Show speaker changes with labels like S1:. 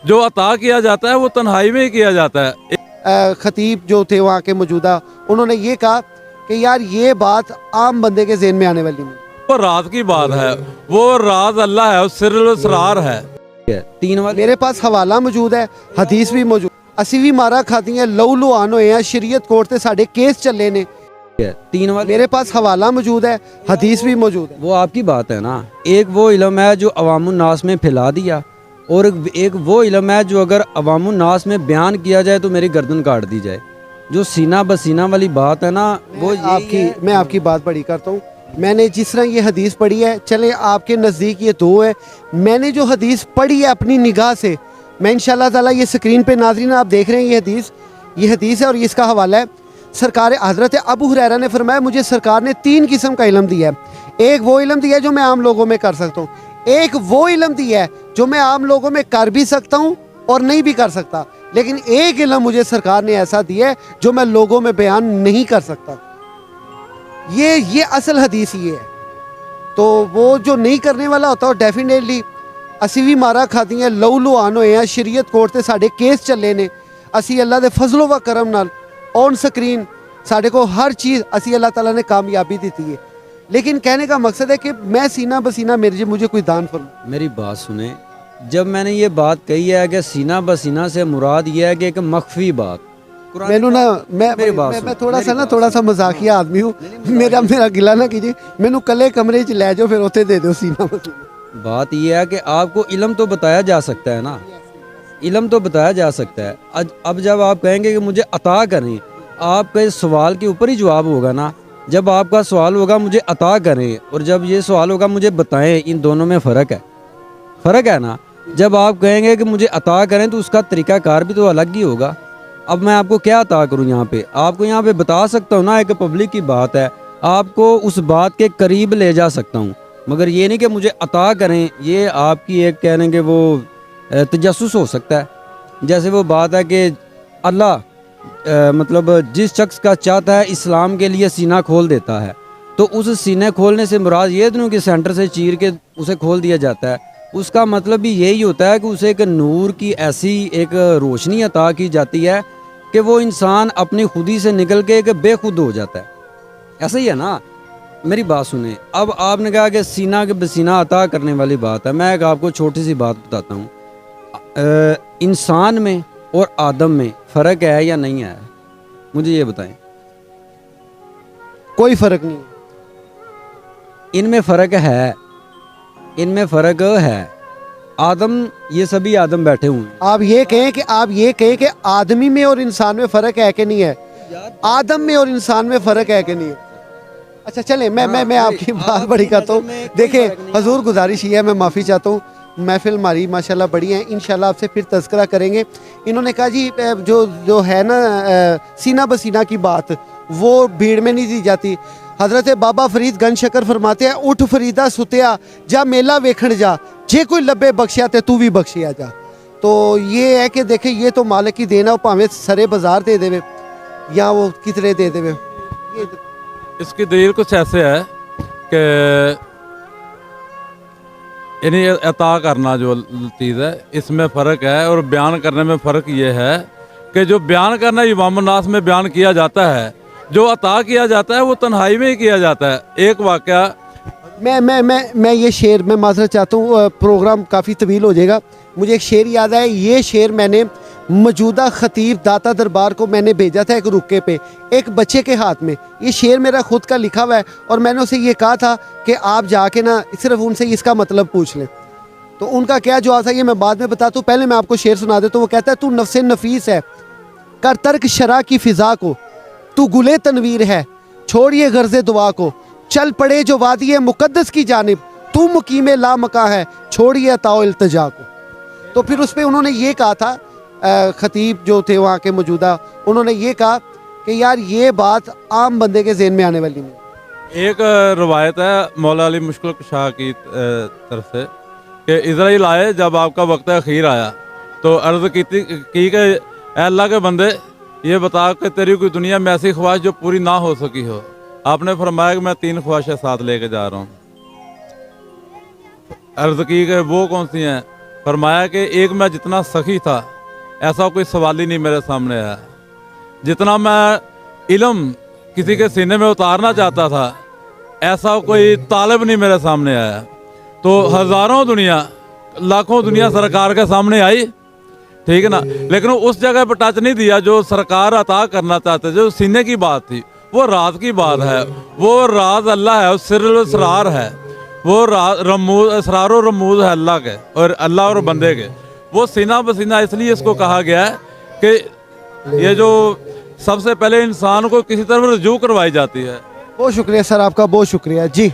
S1: जो अता किया जाता है वो तन्हाई में ही किया जाता है।
S2: खतीब जो थे वहाँ के मौजूदा, उन्होंने ये कहा कि यार ये बात आम बंदे के ज़हन में आने वाली नहीं।
S1: वो राज की बात है, वो राज अल्लाह है, सिर सरार है।
S3: तीन वाले
S2: मेरे पास हवाला मौजूद है, हदीस भी मौजूद। ਅਸੀਂ ਵੀ ਮਾਰਾ ਖਾਦੀਆਂ ਲਹੂ ਲੁਹਾਨ ਹੋਏ ਆ, ਸ਼ਰੀਅਤ ਕੋਰਟ ਤੇ ਸਾਡੇ ਕੇਸ ਚੱਲੇ ਨੇ।
S3: तीन वाले
S2: मेरे पास हवाला मौजूद है, हदीस भी मौजूद है।
S3: वो आपकी बात है ना। एक वो इल्म है जो अवामुन्नास में फैला दिया, और एक वो इल्म है जो अगर अवामुन्नास में बयान किया जाए तो मेरी गर्दन काट दी जाए। जो सीना बसीना वाली बात है ना, वो
S2: मैं आपकी बात बड़ी करता हूँ। मैंने जिस तरह ये हदीस पढ़ी है, चले आपके नज़दीक ये दो है, मैंने जो हदीस पढ़ी है अपनी निगाह से, मैं इंशाल्लाह ताला ये स्क्रीन पे नाज़रीन आप देख रहे हैं ये हदीस है और इसका हवाला है। सरकार हज़रत अबू हुरैरा ने फरमाया मुझे सरकार ने 3 किस्म का इल्म दिया है। एक वो इल्म दिया है जो मैं आम लोगों में कर सकता हूँ, एक वो इल्म दिया है जो मैं आम लोगों में कर भी सकता हूँ और नहीं भी कर सकता, लेकिन एक इल्म मुझे सरकार ने ऐसा दिया है जो मैं लोगों में बयान नहीं कर सकता। ये असल हदीस ये है। तो वो जो नहीं करने वाला होता है डेफिनेटली ਅਸੀਂ ਵੀ ਮਾਰਾ ਖਾਦੀਆਂ ਲਹੂ ਲੁਹਾਨ ਹੋਏ ਆ, ਸ਼ਰੀਅਤ ਕੋਰਟ ਤੇ ਸਾਡੇ ਕੇਸ ਚੱਲੇ ਨੇ। ਅਸੀਂ ਅੱਲਾ ਦੇ ਫਜ਼ਲ व ਕਰਮ ਨਾਲ ऑन स्क्रीन साढ़े को हर चीज़ असी अल्लाह ताला ने कामयाबी दी है। लेकिन कहने का मकसद है कि मैं सीना बसीना मेरे मुझे कोई दान फरमा।
S3: मेरी बात सुने, जब मैंने ये बात कही है कि सीना बसीना से मुराद ये है कि एक मख्फी बात,
S2: मैनू ना मैं थोड़ा सा मजाकिया आदमी हूँ, मेरा गिला ना कीजिए, मैनू कले कमरे च ले जाओ फिर उत्थे दे दो सीना बसीना।
S3: बात ये है कि आपको इल्म तो बताया जा सकता है ना, इल्म तो बताया जा सकता है। अब जब आप कहेंगे कि मुझे अता करें, आपके सवाल के ऊपर ही जवाब होगा ना। जब आपका सवाल होगा मुझे अता करें, और जब ये सवाल होगा मुझे बताएं, इन दोनों में फ़र्क है ना। जब आप कहेंगे कि मुझे अता करें तो उसका तरीक़ाकार भी तो अलग ही होगा। अब मैं आपको क्या अता करूं यहाँ पे, आपको यहाँ पे बता सकता हूँ ना, एक पब्लिक की बात है, आपको उस बात के करीब ले जा सकता हूँ, मगर ये नहीं कि मुझे अता करें। ये आपकी एक कहने के वो तजस्सुस हो सकता है। जैसे वो बात है कि अल्लाह मतलब जिस शख्स का चाहता है इस्लाम के लिए सीना खोल देता है, तो उस सीने खोलने से मुराद ये नहीं कि सेंटर से चीर के उसे खोल दिया जाता है। उसका मतलब भी यही होता है कि उसे एक नूर की ऐसी एक रोशनी अता की जाती है कि वो इंसान अपनी खुदी से निकल के एक बेखुद हो जाता है। ऐसा ही है ना। मेरी बात सुने, अब आपने कहा कि सीना के बसीना अता करने वाली बात है। मैं एक आपको छोटी सी बात बताता हूँ, इंसान में और आदम में फ़र्क है या नहीं है, मुझे ये बताएं।
S2: कोई फ़र्क नहीं,
S3: इनमें फ़र्क है, इनमें फ़र्क है। आदम, ये सभी आदम बैठे हुए हैं।
S2: आप ये कहें कि आदमी में और इंसान में फ़र्क है कि नहीं है, आदम में और इंसान में फ़र्क है कि नहीं है। अच्छा चलें, मैं आपकी बात बड़ी करता हूँ। देखें हजूर, गुजारिश ये है, मैं माफ़ी चाहता हूँ, महफिल हमारी माशाल्लाह बड़ी है, इंशाल्लाह आपसे फिर तज़किरा करेंगे। इन्होंने कहा जी जो है ना सीना बसीना की बात, वो भीड़ में नहीं दी जाती। हज़रत बाबा फरीद गंज शकर फरमाते हैं, उठ फरीदा सुतिया जा मेला वेखण जा, जे कोई लब्बे बख्शिया ते तू भी बख्शिया जा। तो ये है कि देखें, ये तो मालिक की देना, भावें सरे बाजार दे देवे या वो कितने दे देवे।
S1: इसकी दलील कुछ ऐसे है कि यानी अता करना जो चीज़ है इसमें फ़र्क है, और बयान करने में फ़र्क ये है कि जो बयान करना इमाम-उन-नास में बयान किया जाता है, जो अता किया जाता है वो तन्हाई में ही किया जाता है। एक वाक़या
S2: मैं ये शेर मैं माज़रत चाहता हूँ, प्रोग्राम काफ़ी तवील हो जाएगा। मुझे एक शेर याद आया, ये शेर मैंने मौजूदा खतीब दाता दरबार को मैंने भेजा था एक रुके पे, एक बच्चे के हाथ में। ये शेर मेरा खुद का लिखा हुआ है और मैंने उसे ये कहा था कि आप जाके ना सिर्फ उनसे इसका मतलब पूछ लें। तो उनका क्या जवाब था ये मैं बाद में बताता हूँ, पहले मैं आपको शेर सुना देता हूँ। वो कहता है, तू नफ्से नफीस है, कर तर्क शरा की फ़िज़ा को, तू गुले तनवीर है, छोड़िए गर्ज़े दुआ को, चल पड़े जो वादी है मुक़द्दस की जानिब, तू मुकीम ला मका है, छोड़िए अताओ इल्तिजा को। तो फिर उस पर उन्होंने ये कहा था, खतीब जो थे वहाँ के मौजूदा, उन्होंने ये कहा कि यार ये बात आम बंदे के ज़हन में आने वाली नहीं।
S1: एक रवायत है मौला अली मुश्किल कुशा की तरफ से कि इज़राइल आए, जब आपका वक्त अखीर आया तो अर्ज़ की कि अल्लाह के बंदे ये बता कि तेरी कोई दुनिया में ऐसी ख्वाहिश जो पूरी ना हो सकी हो। आपने फरमाया कि मैं 3 ख्वाहिशें साथ लेके जा रहा हूँ। अर्ज़ की कि वो कौन सी हैं? फरमाया कि एक मैं जितना सखी था ऐसा कोई सवाल ही नहीं मेरे सामने आया, जितना मैं इल्म किसी के सीने में उतारना चाहता था ऐसा कोई तालिब नहीं मेरे सामने आया। तो हज़ारों दुनिया लाखों दुनिया सरकार के सामने आई, ठीक है ना, लेकिन उस जगह पर टच नहीं दिया जो सरकार अता करना चाहते, जो सीने की बात थी, वो राज की बात है, वो राज अल्लाह है, सिर इसरार है, वो रमूज इसरार और रमूज है अल्लाह के और अल्लाह और बंदे के। वो सीना बसीना इसलिए इसको कहा गया है कि ये जो सबसे पहले इंसान को किसी तरफ रजू करवाई जाती है।
S2: बहुत शुक्रिया सर आपका, बहुत शुक्रिया जी।